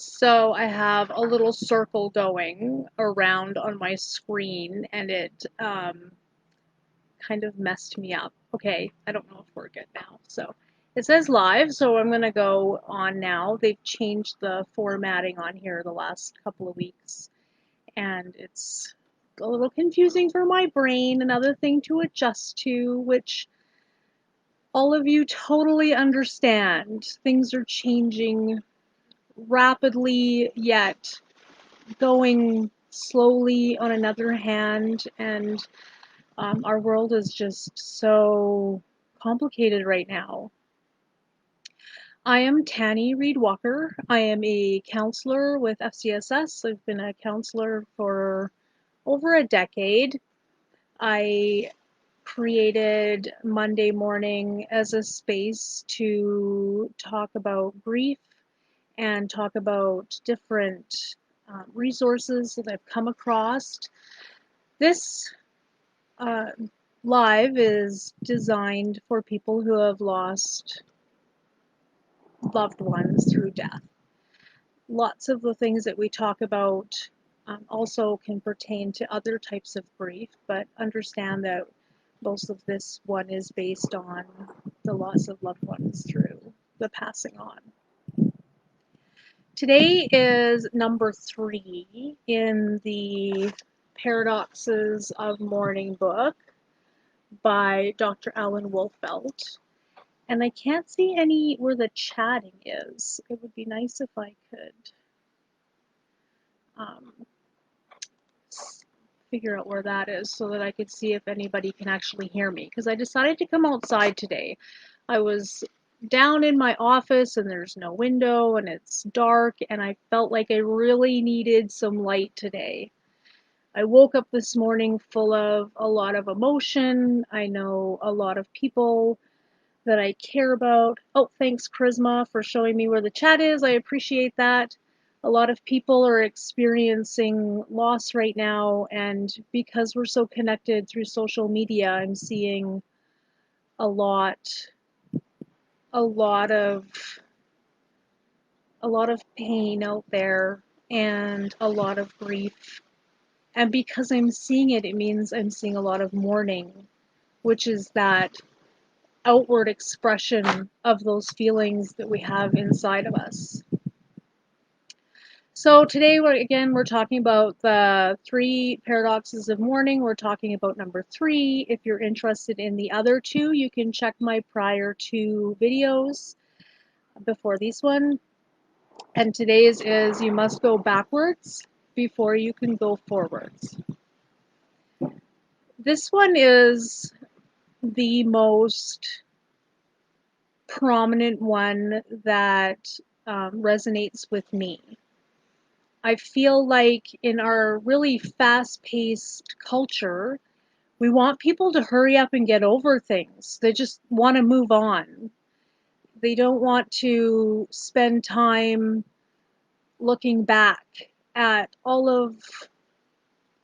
So I have a little circle going around on my screen and it kind of messed me up. Okay, I don't know if we're good now. So it says live, so I'm going to go on now. They've changed the formatting on here the last couple of weeks and it's a little confusing for my brain. Another thing to adjust to, which all of you totally understand. Things are changing rapidly, yet going slowly on another hand, and our world is just so complicated right now. I am Tanny Reed Walker. I am a counselor with FCSS. I've been a counselor for over a decade. I created Monday Mourning as a space to talk about grief and talk about different resources that I've come across. This uh, live is designed for people who have lost loved ones through death. Lots of the things that we talk about also can pertain to other types of grief, but understand that most of this one is based on the loss of loved ones through the passing on. Today is number 3 in the Paradoxes of Mourning book by Dr. Alan Wolfelt. And I can't see any where the chatting is. It would be nice if I could um, figure out where that is so that I could see if anybody can actually hear me. Because I decided to come outside today. I was down in my office and there's no window and it's dark and I felt like I really needed some light today. I woke up this morning full of a lot of emotion. I know a lot of people that I care about. Oh, thanks, Charisma, for showing me where the chat is. I appreciate that. A lot of people are experiencing loss right now, and because we're so connected through social media, I'm seeing a lot, a lot of, a lot of pain out there and a lot of grief. And because I'm seeing it, it means I'm seeing a lot of mourning, which is that outward expression of those feelings that we have inside of us. So today, we're talking about the 3 paradoxes of mourning. We're talking about number 3. If you're interested in the other 2, you can check my prior 2 videos before this one. And today's is you must go backwards before you can go forwards. This one is the most prominent one that resonates with me. I feel like in our really fast-paced culture, we want people to hurry up and get over things. They just want to move on. They don't want to spend time looking back at all of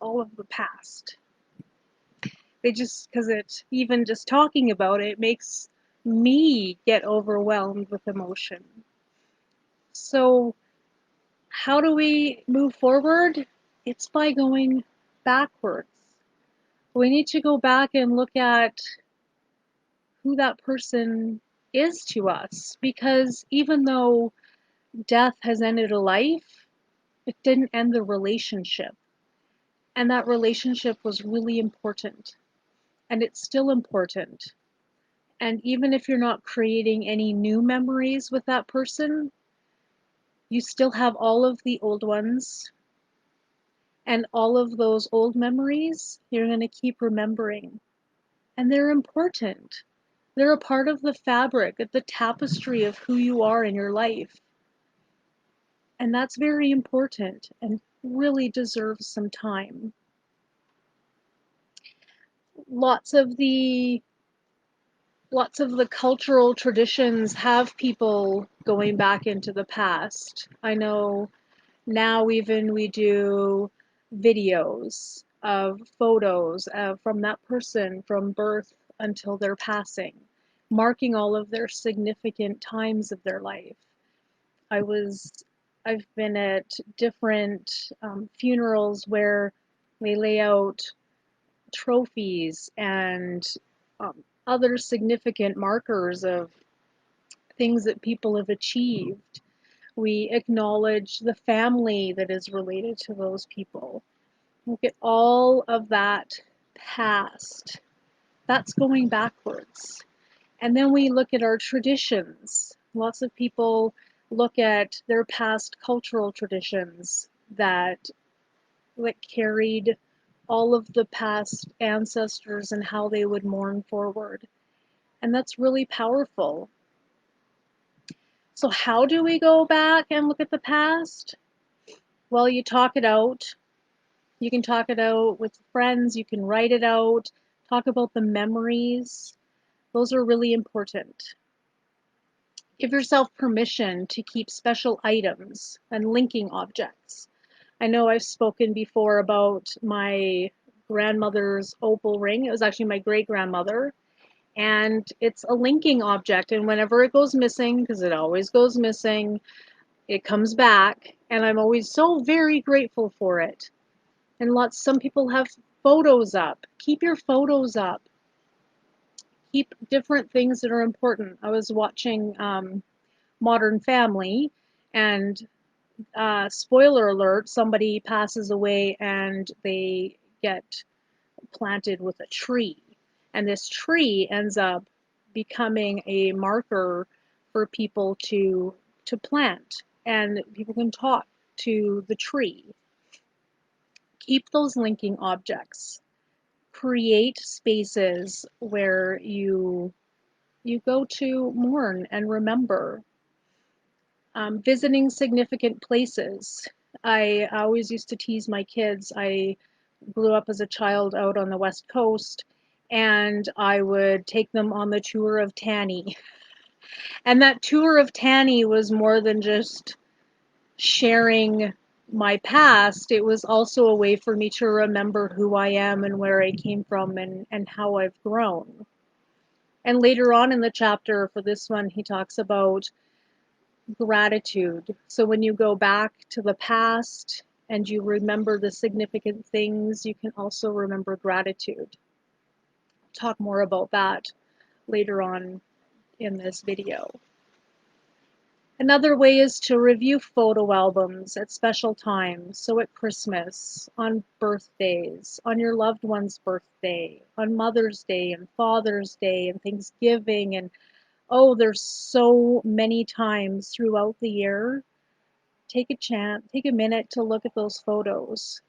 the past. They just, because even just talking about it makes me get overwhelmed with emotion. So how do we move forward? It's by going backwards. We need to go back and look at who that person is to us, because even though death has ended a life, it didn't end the relationship. And that relationship was really important. And it's still important. And even if you're not creating any new memories with that person, you still have all of the old ones. And all of those old memories, you're going to keep remembering. And they're important. They're a part of the fabric, the tapestry of who you are in your life. And that's very important and really deserves some time. Lots of the cultural traditions have people going back into the past. I know now even we do videos of photos from that person from birth until their passing, marking all of their significant times of their life. I was I've been at different funerals where they lay out trophies and other significant markers of things that people have achieved. We acknowledge the family that is related to those people. Look at all of that past. That's going backwards. And then we look at our traditions. Lots of people look at their past cultural traditions that carried all of the past ancestors and how they would mourn forward. And that's really powerful. So, how do we go back and look at the past? Well, you talk it out. You can talk it out with friends, you can write it out, talk about the memories. Those are really important. Give yourself permission to keep special items and linking objects. I know I've spoken before about my grandmother's opal ring. It was actually my great grandmother, and it's a linking object. And whenever it goes missing, because it always goes missing, it comes back, and I'm always so very grateful for it. And some people have photos up. Keep your photos up. Keep different things that are important. I was watching Modern Family, and spoiler alert, somebody passes away and they get planted with a tree. And this tree ends up becoming a marker for people to plant, and people can talk to the tree. Keep those linking objects. Create spaces where you go to mourn and remember. Visiting significant places. I always used to tease my kids. I grew up as a child out on the West Coast, and I would take them on the tour of Tanny. And that tour of Tanny was more than just sharing my past. It was also a way for me to remember who I am and where I came from and how I've grown. And later on in the chapter for this one, he talks about gratitude. So when you go back to the past and you remember the significant things, you can also remember gratitude. Talk more about that later on in this video. Another way is to review photo albums at special times. So at Christmas, on birthdays, on your loved one's birthday, on Mother's Day and Father's Day and Thanksgiving. And oh, there's so many times throughout the year. Take a minute to look at those photos.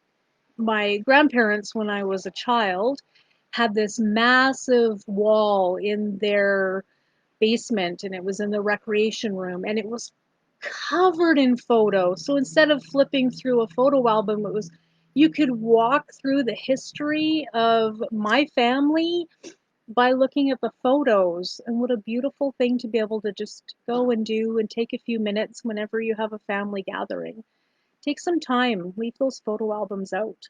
My grandparents, when I was a child, had this massive wall in their basement, and it was in the recreation room, and it was covered in photos. So instead of flipping through a photo album, you could walk through the history of my family by looking at the photos. And what a beautiful thing to be able to just go and do and take a few minutes whenever you have a family gathering. Take some time, leave those photo albums out.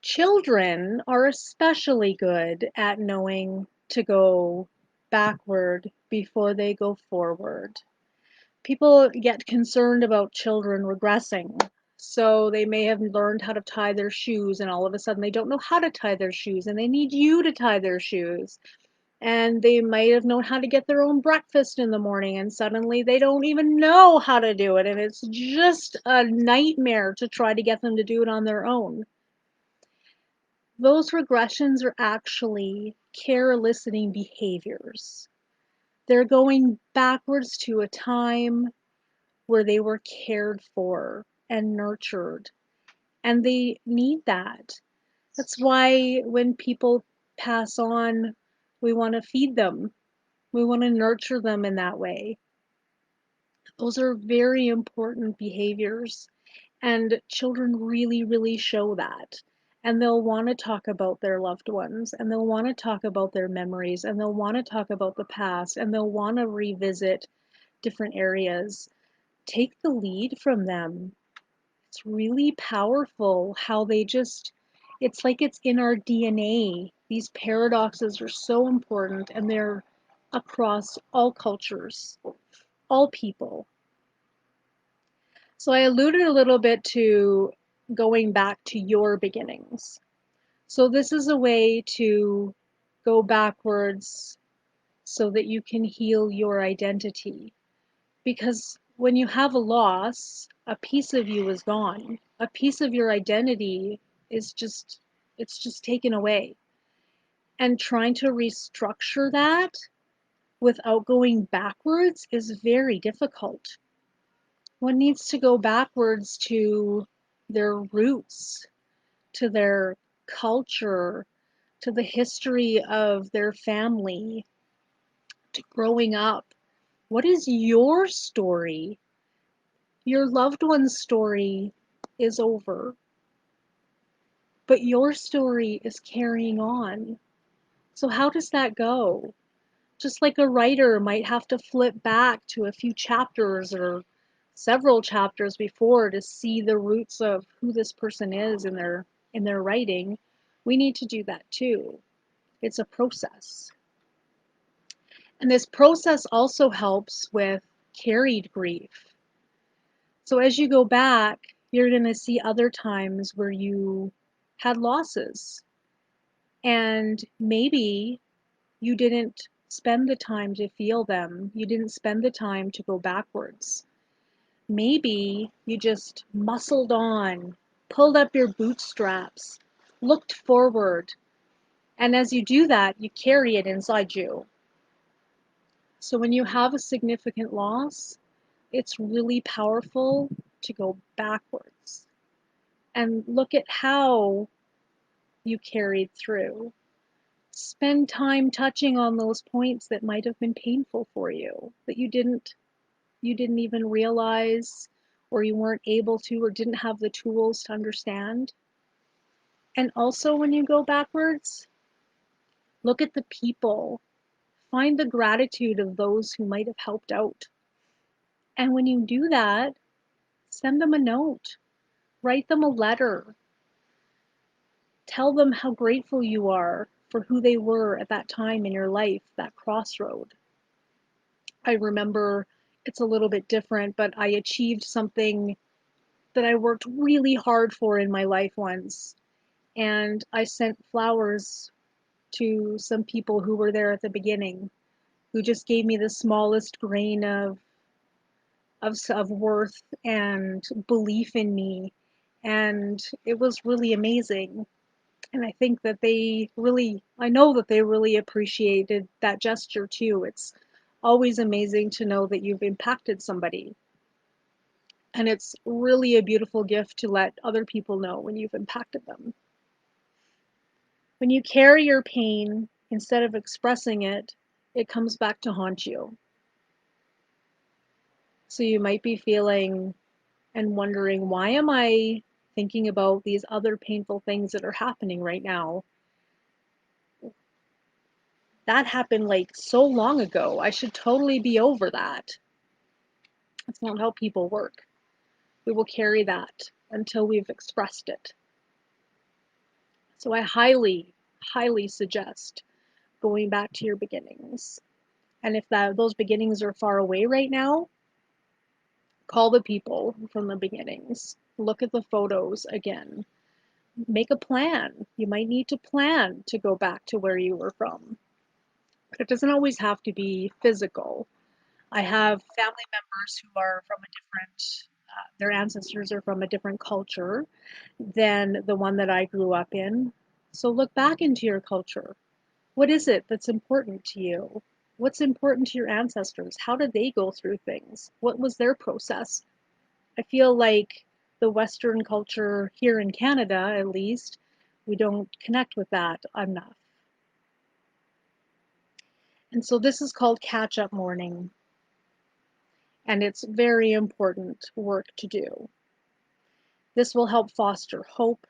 Children are especially good at knowing to go backward before they go forward. People get concerned about children regressing. So they may have learned how to tie their shoes, and all of a sudden they don't know how to tie their shoes, and they need you to tie their shoes. And they might have known how to get their own breakfast in the morning, and suddenly they don't even know how to do it, and it's just a nightmare to try to get them to do it on their own. Those regressions are actually care eliciting behaviors. They're going backwards to a time where they were cared for and nurtured, and they need that. That's why when people pass on, we want to feed them. We want to nurture them in that way. Those are very important behaviors, and children really, really show that. And they'll want to talk about their loved ones, and they'll want to talk about their memories, and they'll want to talk about the past, and they'll want to revisit different areas. Take the lead from them. It's really powerful how it's like it's in our DNA. These paradoxes are so important, and they're across all cultures, all people. So I alluded a little bit to going back to your beginnings. So this is a way to go backwards so that you can heal your identity. Because when you have a loss, a piece of you is gone. A piece of your identity is just, it's just taken away. And trying to restructure that without going backwards is very difficult. One needs to go backwards to their roots, to their culture, to the history of their family, to growing up. What is your story? Your loved one's story is over, but your story is carrying on. So, how does that go? Just like a writer might have to flip back to a few chapters or several chapters before to see the roots of who this person is in their writing, we need to do that too. It's a process. And this process also helps with carried grief. So as you go back, you're going to see other times where you had losses and maybe you didn't spend the time to feel them. You didn't spend the time to go backwards. Maybe you just muscled on, pulled up your bootstraps, looked forward, and as you do that, you carry it inside you. So when you have a significant loss, it's really powerful to go backwards and look at how you carried through. Spend time touching on those points that might have been painful for you, that you didn't even realize or you weren't able to or didn't have the tools to understand. And also when you go backwards, look at the people. Find the gratitude of those who might have helped out. And when you do that, send them a note, write them a letter, tell them how grateful you are for who they were at that time in your life, that crossroad. I remember it's a little bit different, but I achieved something that I worked really hard for in my life once. And I sent flowers to some people who were there at the beginning, who just gave me the smallest grain of worth and belief in me. And it was really amazing. And I think that I know that they really appreciated that gesture too. It's always amazing to know that you've impacted somebody. And it's really a beautiful gift to let other people know when you've impacted them. When you carry your pain, instead of expressing it, it comes back to haunt you. So you might be feeling and wondering, why am I thinking about these other painful things that are happening right now? That happened like so long ago. I should totally be over that. That's not how people work. We will carry that until we've expressed it. So I highly, highly suggest going back to your beginnings. And if those beginnings are far away right now, call the people from the beginnings. Look at the photos again. Make a plan. You might need to plan to go back to where you were from. But it doesn't always have to be physical. I have family members who are from a different, their ancestors are from a different culture than the one that I grew up in. So look back into your culture. What is it that's important to you? What's important to your ancestors? How did they go through things? What was their process? I feel like the Western culture here in Canada, at least, we don't connect with that enough. And so this is called catch up mourning, and it's very important work to do. This will help foster hope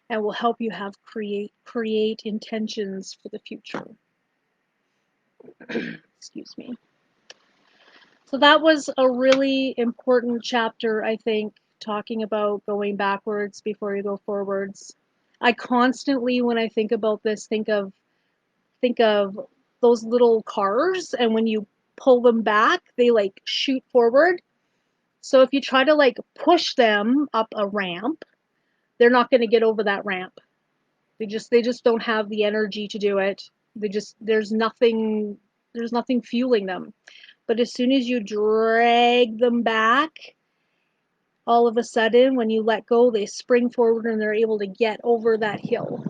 and will help you have create intentions for the future. Excuse me. So that was a really important chapter, I think, talking about going backwards before you go forwards. I constantly, when I think about this, think of those little cars, and when you pull them back, they like shoot forward. So if you try to like push them up a ramp, they're not going to get over that ramp. They just don't have the energy to do it. They just there's nothing fueling them. But as soon as you drag them back, all of a sudden when you let go, they spring forward and they're able to get over that hill.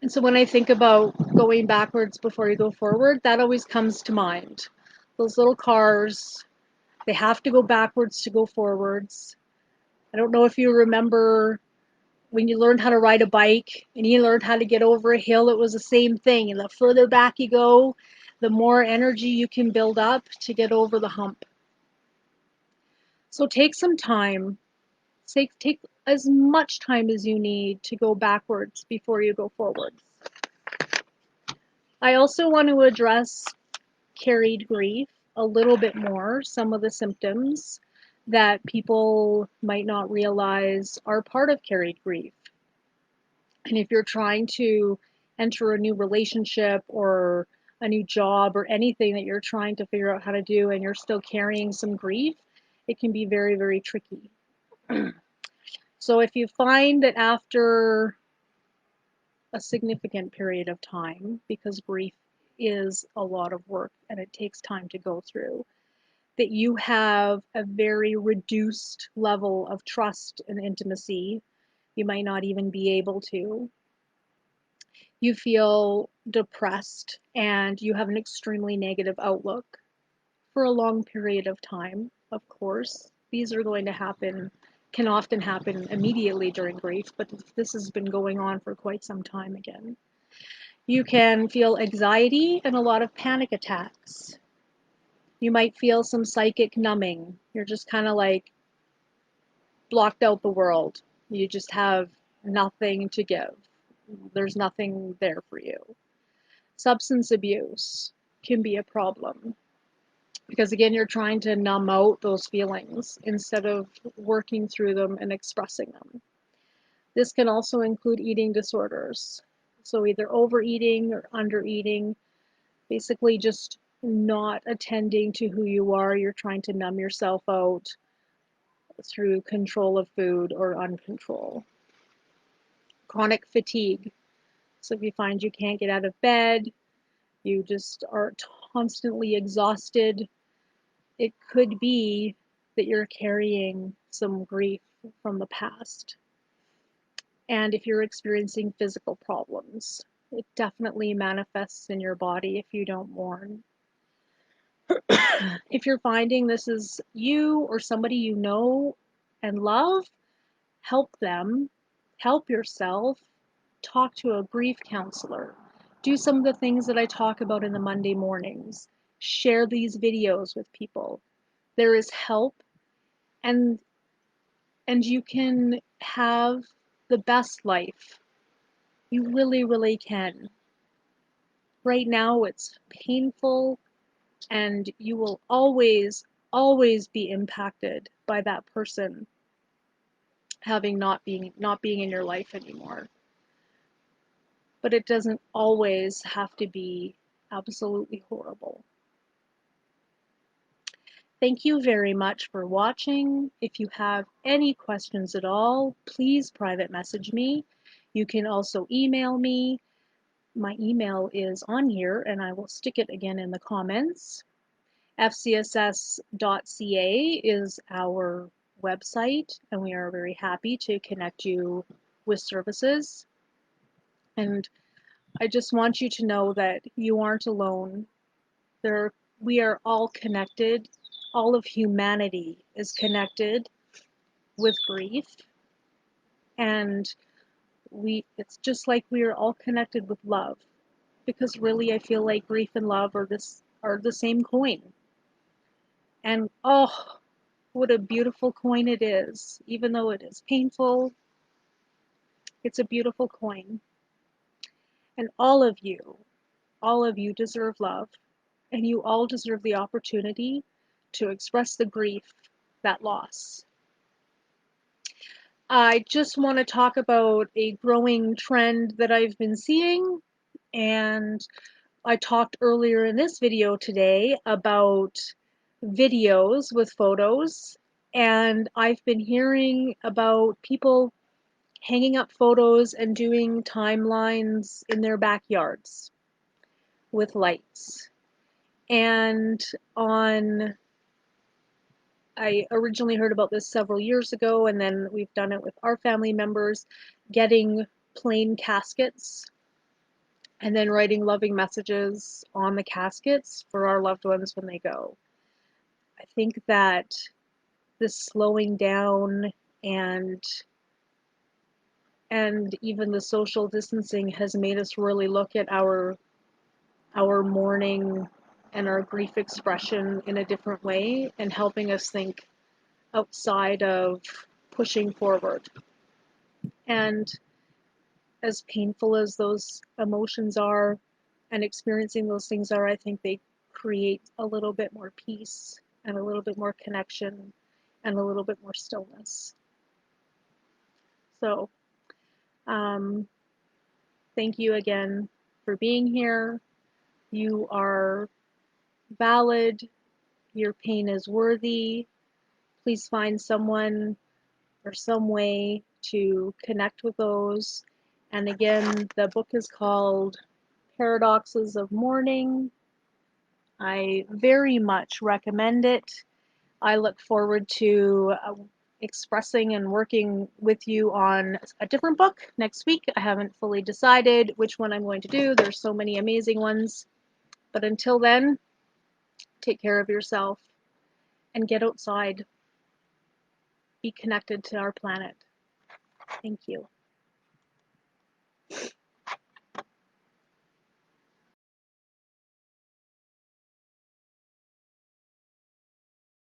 And so when I think about going backwards before you go forward, that always comes to mind. Those little cars, they have to go backwards to go forwards. I don't know if you remember when you learned how to ride a bike and you learned how to get over a hill, it was the same thing. And the further back you go, the more energy you can build up to get over the hump. So take some time. Take as much time as you need to go backwards before you go forwards. I also want to address carried grief a little bit more, some of the symptoms that people might not realize are part of carried grief. And if you're trying to enter a new relationship or a new job or anything that you're trying to figure out how to do and you're still carrying some grief, it can be very, very tricky. So if you find that after a significant period of time, because grief is a lot of work and it takes time to go through, that you have a very reduced level of trust and intimacy, you might not even be able to. You feel depressed and you have an extremely negative outlook for a long period of time, of course. These are going to happen, can often happen immediately during grief, but this has been going on for quite some time again. You can feel anxiety and a lot of panic attacks. You might feel some psychic numbing. You're just kind of like blocked out the world. You just have nothing to give. There's nothing there for you. Substance abuse can be a problem because, again, you're trying to numb out those feelings instead of working through them and expressing them. This can also include eating disorders. So, either overeating or undereating, basically just not attending to who you are. You're trying to numb yourself out through control of food or uncontrol. Chronic fatigue. So, if you find you can't get out of bed, you just are constantly exhausted, it could be that you're carrying some grief from the past. And if you're experiencing physical problems, it definitely manifests in your body if you don't mourn. If you're finding this is you or somebody you know and love, help them, help yourself, talk to a grief counselor, do some of the things that I talk about in the Monday mornings, share these videos with people. There is help, and you can have the best life. You really, really can. Right now it's painful and you will always, always be impacted by that person having not being in your life anymore. But it doesn't always have to be absolutely horrible. Thank you very much for watching. If you have any questions at all, please private message me. You can also email me. My email is on here and I will stick it again in the comments. fcss.ca is our website and we are very happy to connect you with services. And I just want you to know that you aren't alone. We are all connected. All of humanity is connected with grief. And it's just like we are all connected with love. Because really I feel like grief and love are the same coin. And oh, what a beautiful coin it is. Even though it is painful, it's a beautiful coin. And all of you deserve love. And you all deserve the opportunity to express the grief, that loss. I just want to talk about a growing trend that I've been seeing, and I talked earlier in this video today about videos with photos, and I've been hearing about people hanging up photos and doing timelines in their backyards with lights. And on I originally heard about this several years ago, and then we've done it with our family members, getting plain caskets and then writing loving messages on the caskets for our loved ones when they go. I think that this slowing down and even the social distancing has made us really look at our mourning and our grief expression in a different way, and helping us think outside of pushing forward. And as painful as those emotions are and experiencing those things are, I think they create a little bit more peace and a little bit more connection and a little bit more stillness. So, um, thank you again for being here. You are valid. Your pain is worthy. Please find someone or some way to connect with those. And again, the book is called Paradoxes of Mourning. I very much recommend it. I look forward to expressing and working with you on a different book next week. I haven't fully decided which one I'm going to do. There's so many amazing ones. But until then, take care of yourself and get outside. Be connected to our planet. Thank you.